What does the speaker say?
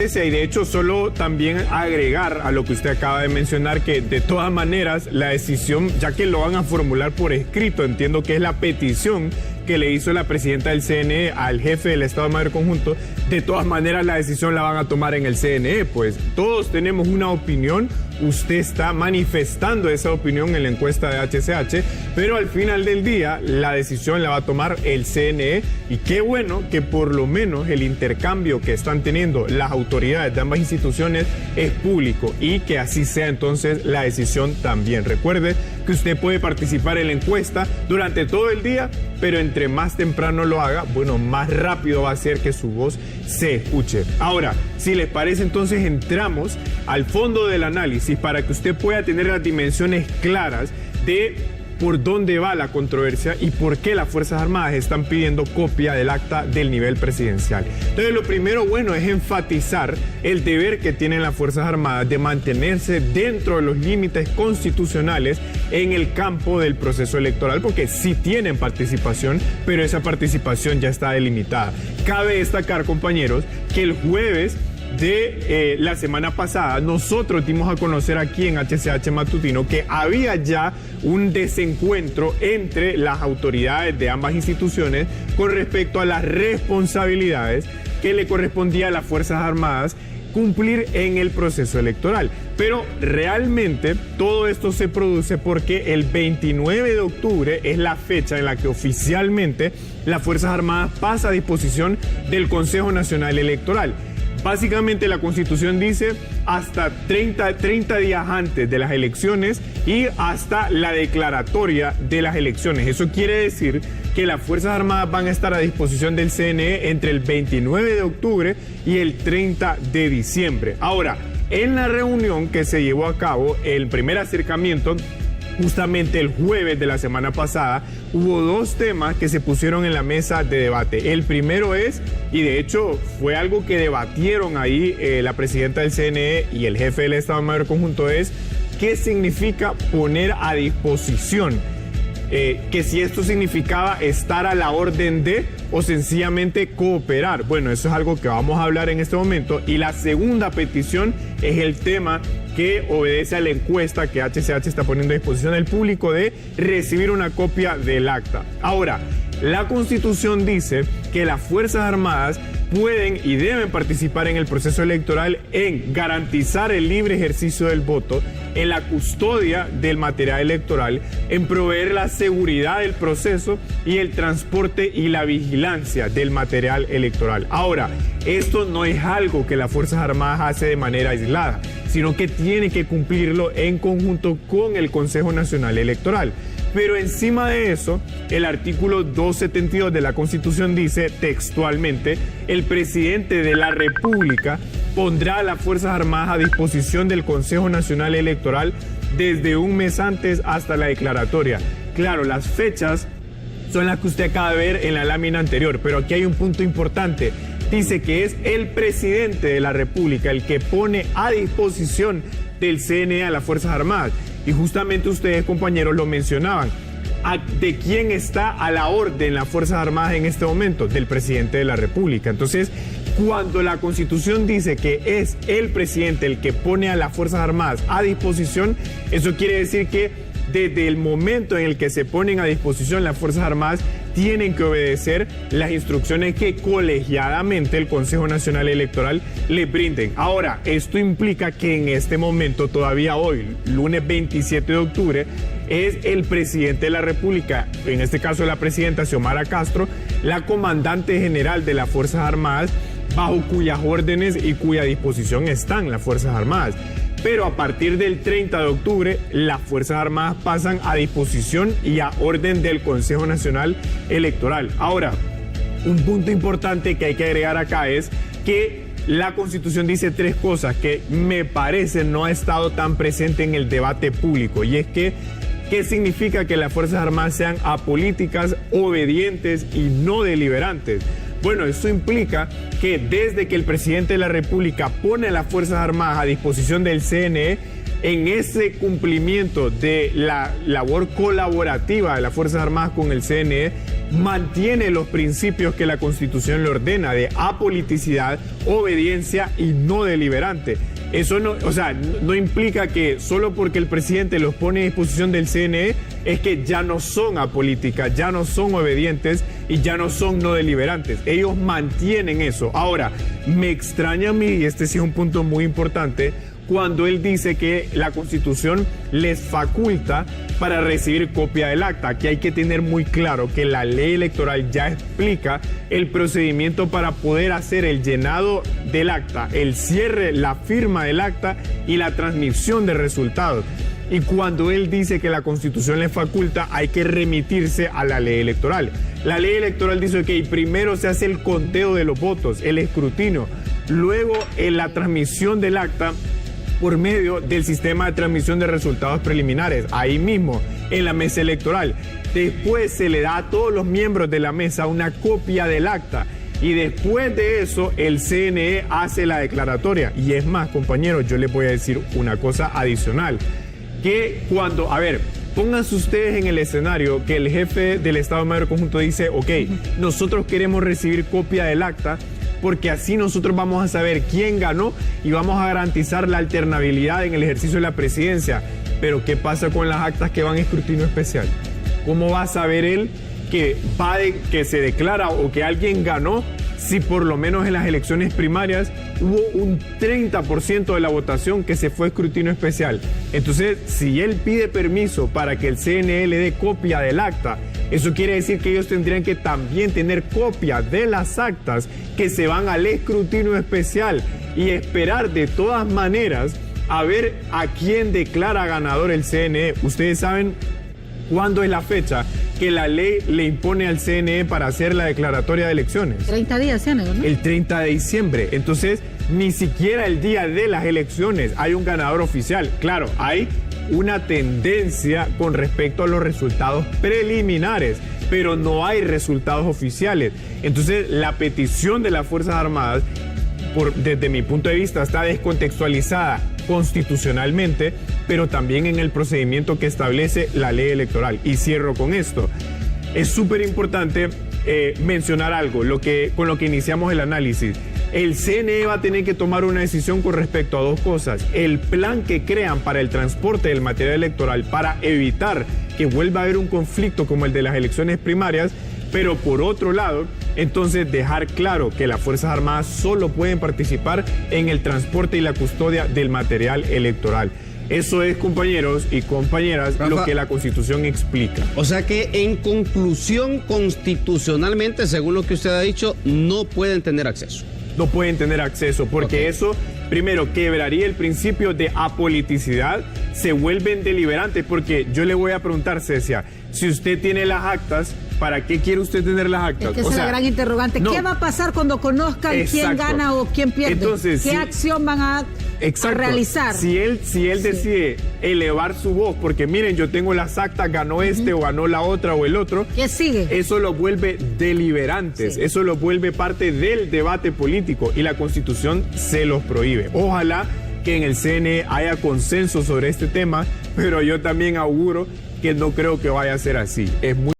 parece, y de hecho solo también agregar a lo que usted acaba de mencionar, que de todas maneras la decisión, ya que lo van a formular por escrito, entiendo que es la petición que le hizo la presidenta del CNE al jefe del Estado Mayor Conjunto, de todas maneras la decisión la van a tomar en el CNE, pues todos tenemos una opinión, usted está manifestando esa opinión en la encuesta de HCH, pero al final del día la decisión la va a tomar el CNE, y qué bueno que por lo menos el intercambio que están teniendo las autoridades de ambas instituciones es público, y que así sea entonces la decisión también. Recuerde que usted puede participar en la encuesta durante todo el día, pero entre más temprano lo haga, bueno, más rápido va a ser que su voz se escuche. Ahora, si les parece, entonces entramos al fondo del análisis para que usted pueda tener las dimensiones claras de por dónde va la controversia y por qué las Fuerzas Armadas están pidiendo copia del acta del nivel presidencial. Entonces, lo primero, bueno, es enfatizar el deber que tienen las Fuerzas Armadas de mantenerse dentro de los límites constitucionales en el campo del proceso electoral, porque sí tienen participación, pero esa participación ya está delimitada. Cabe destacar, compañeros, que el jueves de la semana pasada nosotros dimos a conocer aquí en HCH Matutino que había ya un desencuentro entre las autoridades de ambas instituciones con respecto a las responsabilidades que le correspondía a las Fuerzas Armadas cumplir en el proceso electoral. Pero realmente todo esto se produce porque el 29 de octubre es la fecha en la que oficialmente las Fuerzas Armadas pasa a disposición del Consejo Nacional Electoral. Básicamente la Constitución dice hasta 30 días antes de las elecciones y hasta la declaratoria de las elecciones. Eso quiere decir que las Fuerzas Armadas van a estar a disposición del CNE entre el 29 de octubre y el 30 de diciembre. Ahora, en la reunión que se llevó a cabo, el primer acercamiento, justamente el jueves de la semana pasada, hubo dos temas que se pusieron en la mesa de debate. El primero es, y de hecho fue algo que debatieron ahí la presidenta del CNE y el jefe del Estado Mayor Conjunto, es qué significa poner a disposición. Que si esto significaba estar a la orden de o sencillamente cooperar. Bueno, eso es algo que vamos a hablar en este momento. Y la segunda petición es el tema que obedece a la encuesta que HCH está poniendo a disposición del público de recibir una copia del acta. Ahora, la Constitución dice que las Fuerzas Armadas pueden y deben participar en el proceso electoral en garantizar el libre ejercicio del voto, en la custodia del material electoral, en proveer la seguridad del proceso y el transporte y la vigilancia del material electoral. Ahora, esto no es algo que las Fuerzas Armadas hace de manera aislada, sino que tiene que cumplirlo en conjunto con el Consejo Nacional Electoral. Pero encima de eso, el artículo 272 de la Constitución dice textualmente: el presidente de la República pondrá a las Fuerzas Armadas a disposición del Consejo Nacional Electoral desde un mes antes hasta la declaratoria. Claro, las fechas son las que usted acaba de ver en la lámina anterior, pero aquí hay un punto importante. Dice que es el presidente de la República el que pone a disposición del CNE a las Fuerzas Armadas. Y justamente ustedes, compañeros, lo mencionaban. ¿De quién está a la orden las Fuerzas Armadas en este momento? Del presidente de la República. Entonces, cuando la Constitución dice que es el presidente el que pone a las Fuerzas Armadas a disposición, eso quiere decir que desde el momento en el que se ponen a disposición las Fuerzas Armadas, tienen que obedecer las instrucciones que colegiadamente el Consejo Nacional Electoral les brinden. Ahora, esto implica que en este momento, todavía hoy, lunes 27 de octubre, es el presidente de la República, en este caso la presidenta Xiomara Castro, la comandante general de las Fuerzas Armadas, bajo cuyas órdenes y cuya disposición están las Fuerzas Armadas. Pero a partir del 30 de octubre, las Fuerzas Armadas pasan a disposición y a orden del Consejo Nacional Electoral. Ahora, un punto importante que hay que agregar acá es que la Constitución dice tres cosas que me parece no ha estado tan presente en el debate público, y es que ¿qué significa que las Fuerzas Armadas sean apolíticas, obedientes y no deliberantes? Bueno, eso implica que desde que el presidente de la República pone a las Fuerzas Armadas a disposición del CNE, en ese cumplimiento de la labor colaborativa de las Fuerzas Armadas con el CNE, mantiene los principios que la Constitución le ordena de apoliticidad, obediencia y no deliberante. Eso no, o sea, no implica que solo porque el presidente los pone a disposición del CNE es que ya no son apolíticas, ya no son obedientes y ya no son no deliberantes. Ellos mantienen eso. Ahora, me extraña a mí, y este sí es un punto muy importante, cuando él dice que la Constitución les faculta para recibir copia del acta. Aquí hay que tener muy claro que la ley electoral ya explica el procedimiento para poder hacer el llenado del acta, el cierre, la firma del acta y la transmisión de resultados. Y cuando él dice que la Constitución les faculta, hay que remitirse a la ley electoral. La ley electoral dice que primero se hace el conteo de los votos, el escrutinio, luego en la transmisión del acta por medio del sistema de transmisión de resultados preliminares, ahí mismo, en la mesa electoral. Después se le da a todos los miembros de la mesa una copia del acta y después de eso el CNE hace la declaratoria. Y es más, compañeros, yo les voy a decir una cosa adicional, que cuando, a ver, pónganse ustedes en el escenario que el jefe del Estado Mayor Conjunto dice, ok, nosotros queremos recibir copia del acta, porque así nosotros vamos a saber quién ganó y vamos a garantizar la alternabilidad en el ejercicio de la presidencia. Pero ¿qué pasa con las actas que van a escrutinio especial? ¿Cómo va a saber él que se declara o que alguien ganó si por lo menos en las elecciones primarias hubo un 30% de la votación que se fue a escrutinio especial? Entonces, si él pide permiso para que el CNE le dé copia del acta, eso quiere decir que ellos tendrían que también tener copia de las actas que se van al escrutinio especial y esperar de todas maneras a ver a quién declara ganador el CNE. Ustedes saben cuándo es la fecha que la ley le impone al CNE para hacer la declaratoria de elecciones. 30 días, ¿no? El 30 de diciembre. Entonces, ni siquiera el día de las elecciones hay un ganador oficial. Claro, hay una tendencia con respecto a los resultados preliminares, pero no hay resultados oficiales. Entonces, la petición de las Fuerzas Armadas, desde mi punto de vista, está descontextualizada constitucionalmente, pero también en el procedimiento que establece la ley electoral. Y cierro con esto. Es súper importante mencionar algo, con lo que iniciamos el análisis. El CNE va a tener que tomar una decisión con respecto a dos cosas. El plan que crean para el transporte del material electoral para evitar que vuelva a haber un conflicto como el de las elecciones primarias, pero por otro lado, entonces dejar claro que las Fuerzas Armadas solo pueden participar en el transporte y la custodia del material electoral. Eso es, compañeros y compañeras, Rafa, lo que la Constitución explica. O sea que, en conclusión, constitucionalmente, según lo que usted ha dicho, no pueden tener acceso. No pueden tener acceso, porque eso, primero, quebraría el principio de apoliticidad, se vuelven deliberantes, porque yo le voy a preguntar, Cecia, si usted tiene las actas, ¿para qué quiere usted tener las actas? Es que esa es la gran interrogante. No. ¿Qué va a pasar cuando conozcan quién gana o quién pierde? Entonces, ¿qué acción van a realizar? Si él decide elevar su voz, porque miren, yo tengo las actas, ganó este o ganó la otra o el otro. ¿Qué sigue? Eso lo vuelve deliberantes, eso lo vuelve parte del debate político y la Constitución se los prohíbe. Ojalá que en el CNE haya consenso sobre este tema, pero yo también auguro que no creo que vaya a ser así. Es muy